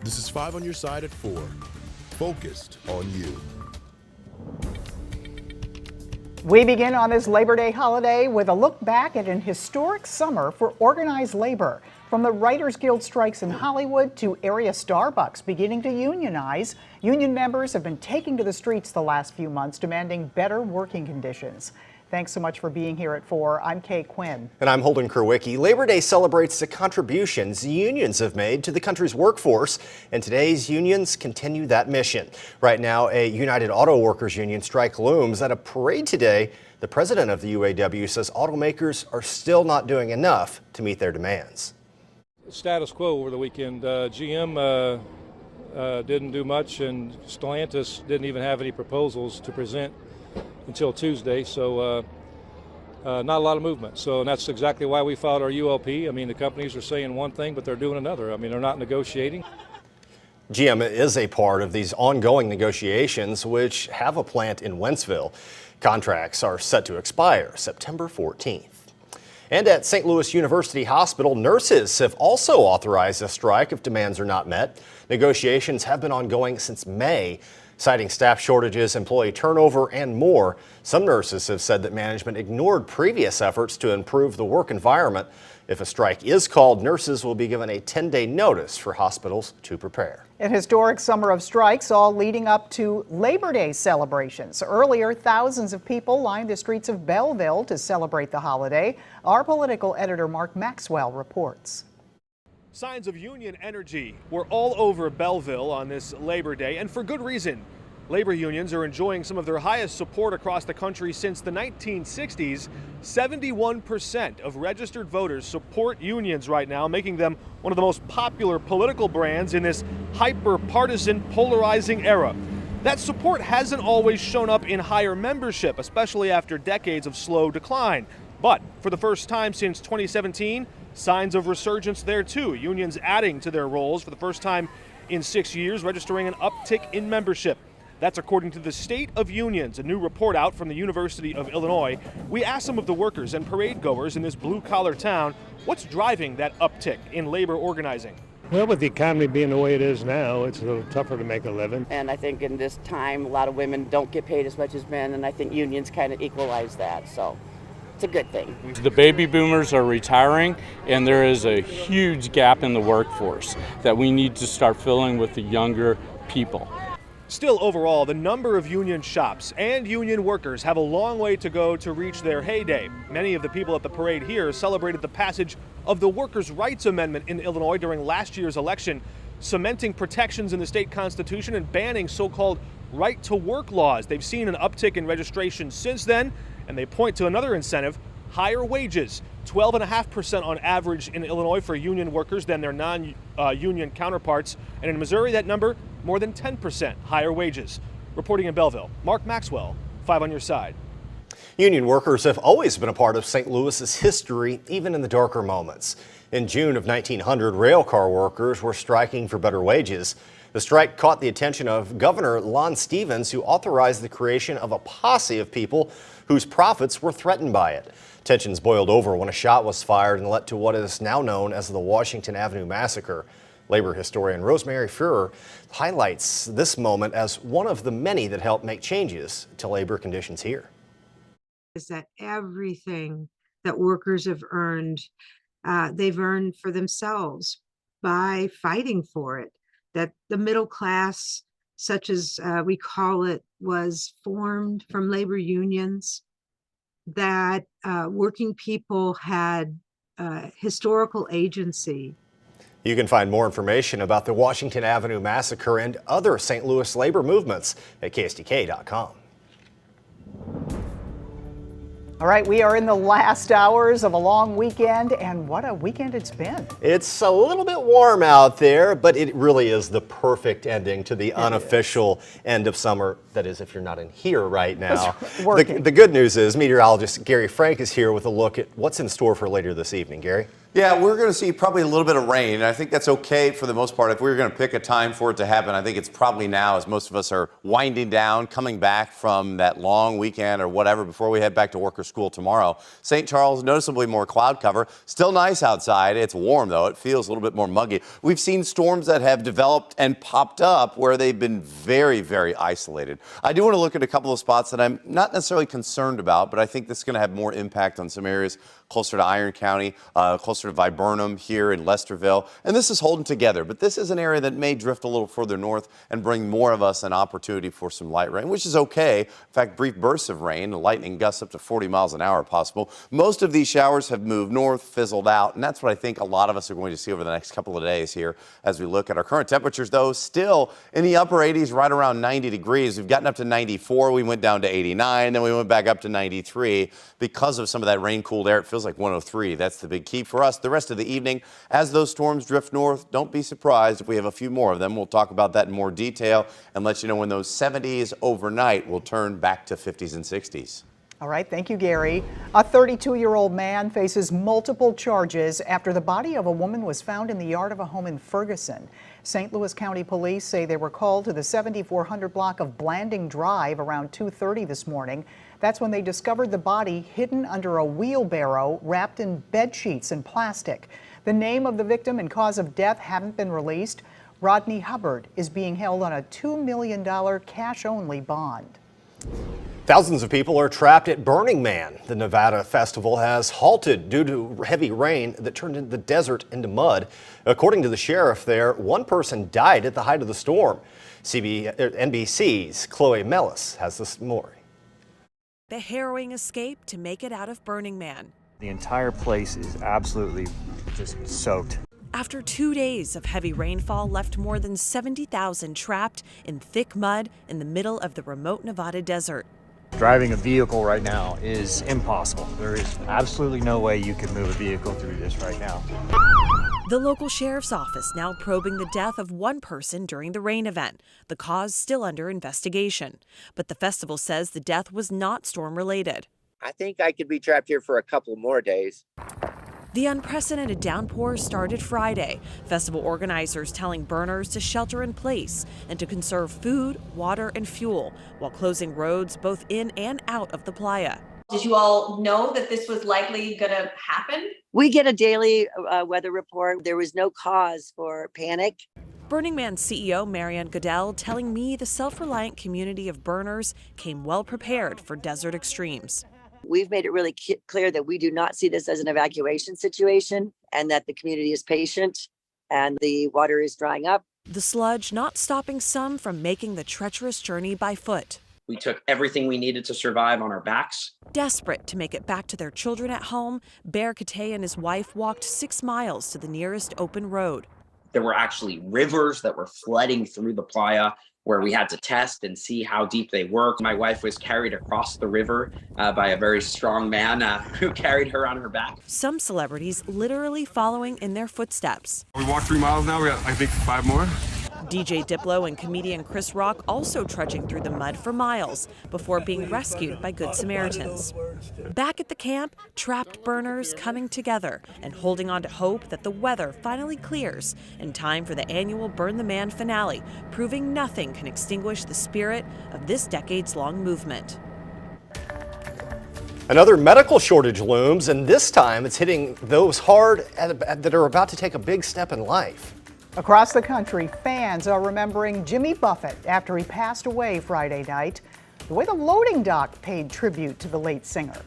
This is 5 on your side at 4. Focused on you. We begin on this Labor Day holiday with a look back at an historic summer for organized labor. From the Writers Guild strikes in Hollywood to area Starbucks beginning to unionize, union members have been taking to the streets the last few months demanding better working conditions. Thanks so much for being here at 4. I'm Kay Quinn. And I'm Holden Kerwicki. Labor Day celebrates the contributions unions have made to the country's workforce, and today's unions continue that mission. Right now, a United Auto Workers Union strike looms. At a parade today, the president of the UAW says automakers are still not doing enough to meet their demands. Status quo over the weekend. GM didn't do much, and Stellantis didn't even have any proposals to present until Tuesday, so not a lot of movement. So and that's exactly why we filed our ULP. I mean, the companies are saying one thing, but they're doing another. I mean, they're not negotiating. GM is a part of these ongoing negotiations, which have a plant in Wentzville. Contracts are set to expire September 14th. And at St. Louis University Hospital, nurses have also authorized a strike if demands are not met. Negotiations have been ongoing since May. Citing staff shortages, employee turnover, and more, some nurses have said that management ignored previous efforts to improve the work environment. If a strike is called, nurses will be given a 10-day notice for hospitals to prepare. An historic summer of strikes, all leading up to Labor Day celebrations. Earlier, thousands of people lined the streets of Belleville to celebrate the holiday. Our political editor, Mark Maxwell, reports. Signs of union energy were all over Belleville on this Labor Day, and for good reason. Labor unions are enjoying some of their highest support across the country since the 1960s. 71% of registered voters support unions right now, making them one of the most popular political brands in this hyper-partisan, polarizing era. That support hasn't always shown up in higher membership, especially after decades of slow decline. But for the first time since 2017, signs of resurgence there too. Unions adding to their rolls for the first time in 6 years, registering an uptick in membership. That's according to the State of Unions, a new report out from the University of Illinois. We asked some of the workers and parade goers in this blue-collar town what's driving that uptick in labor organizing. Well, with the economy being the way it is now, it's a little tougher to make a living. And I think in this time, a lot of women don't get paid as much as men, and I think unions kind of equalize that, so it's a good thing. The baby boomers are retiring, and there is a huge gap in the workforce that we need to start filling with the younger people. Still, overall, the number of union shops and union workers have a long way to go to reach their heyday. Many of the people at the parade here celebrated the passage of the Workers' Rights Amendment in Illinois during last year's election, cementing protections in the state constitution and banning so-called right-to-work laws. They've seen an uptick in registration since then, and they point to another incentive: higher wages. 12.5% on average in Illinois for union workers than their non-union counterparts. And in Missouri, that number, more than 10% higher wages. Reporting in Belleville, Mark Maxwell, 5 on your side. Union workers have always been a part of St. Louis's history, even in the darker moments. In June of 1900, rail car workers were striking for better wages. The strike caught the attention of Governor Lon Stevens, who authorized the creation of a posse of people whose profits were threatened by it. Tensions boiled over when a shot was fired and led to what is now known as the Washington Avenue Massacre. Labor historian Rosemary Fuhrer highlights this moment as one of the many that helped make changes to labor conditions here. Is that everything that workers have earned, they've earned for themselves by fighting for it. That the middle class, such as we call it, was formed from labor unions, that working people had historical agency. You can find more information about the Washington Avenue Massacre and other St. Louis labor movements at KSDK.com. All right, we are in the last hours of a long weekend, and what a weekend it's been. It's a little bit warm out there, but it really is the perfect ending to the unofficial end of summer. That is, if you're not in here right now. Working. The good news is meteorologist Gary Frank is here with a look at what's in store for later this evening. Gary? Yeah, we're going to see probably a little bit of rain, and I think that's okay for the most part. If we were going to pick a time for it to happen, I think it's probably now, as most of us are winding down, coming back from that long weekend or whatever before we head back to work or school tomorrow. St. Charles, noticeably more cloud cover. Still nice outside. It's warm, though. It feels a little bit more muggy. We've seen storms that have developed and popped up where they've been very, very isolated. I do want to look at a couple of spots that I'm not necessarily concerned about, but I think this is going to have more impact on some areas closer to Iron County, closer to Viburnum here in Lesterville. And this is holding together, but this is an area that may drift a little further north and bring more of us an opportunity for some light rain, which is okay. In fact, brief bursts of rain, lightning gusts up to 40 miles an hour possible. Most of these showers have moved north, fizzled out, and that's what I think a lot of us are going to see over the next couple of days here as we look at our current temperatures, though, still in the upper 80s, right around 90 degrees. We've gotten up to 94. We went down to 89, then we went back up to 93 because of some of that rain-cooled air. It feels like 103. That's the big key for us. The rest of the evening, as those storms drift north, don't be surprised if we have a few more of them. We'll talk about that in more detail and let you know when those 70s overnight will turn back to 50s and 60s. All right, thank you, Gary. A 32-year-old man faces multiple charges after the body of a woman was found in the yard of a home in Ferguson. St. Louis County Police say they were called to the 7400 block of Blanding Drive around 2:30 this morning. That's when they discovered the body hidden under a wheelbarrow wrapped in bed sheets and plastic. The name of the victim and cause of death haven't been released. Rodney Hubbard is being held on a $2 million cash-only bond. Thousands of people are trapped at Burning Man. The Nevada festival has halted due to heavy rain that turned the desert into mud. According to the sheriff there, one person died at the height of the storm. NBC's Chloe Mellis has this story. The harrowing escape to make it out of Burning Man. The entire place is absolutely just soaked. After 2 days of heavy rainfall left more than 70,000 trapped in thick mud in the middle of the remote Nevada desert. Driving a vehicle right now is impossible. There is absolutely no way you could move a vehicle through this right now. The local sheriff's office now probing the death of one person during the rain event. The cause still under investigation. But the festival says the death was not storm-related. I think I could be trapped here for a couple more days. The unprecedented downpour started Friday. Festival organizers telling burners to shelter in place and to conserve food, water, and fuel while closing roads both in and out of the playa. Did you all know that this was likely going to happen? We get a daily weather report. There was no cause for panic. Burning Man CEO Marianne Goodell telling me the self-reliant community of burners came well prepared for desert extremes. We've made it really clear that we do not see this as an evacuation situation and that the community is patient and the water is drying up. The sludge not stopping some from making the treacherous journey by foot. We took everything we needed to survive on our backs. Desperate to make it back to their children at home, Bear Kate and his wife walked 6 miles to the nearest open road. There were actually rivers that were flooding through the playa where we had to test and see how deep they were. My wife was carried across the river by a very strong man who carried her on her back. Some celebrities literally following in their footsteps. We walked 3 miles now, we got I think 5 more. DJ Diplo and comedian Chris Rock also trudging through the mud for miles before being rescued by Good Samaritans. Back at the camp, trapped burners coming together and holding on to hope that the weather finally clears in time for the annual Burn the Man finale, proving nothing can extinguish the spirit of this decades-long movement. Another medical shortage looms, and this time it's hitting those hard that are about to take a big step in life. Across the country, fans are remembering Jimmy Buffett after he passed away Friday night, the way the loading dock paid tribute to the late singer.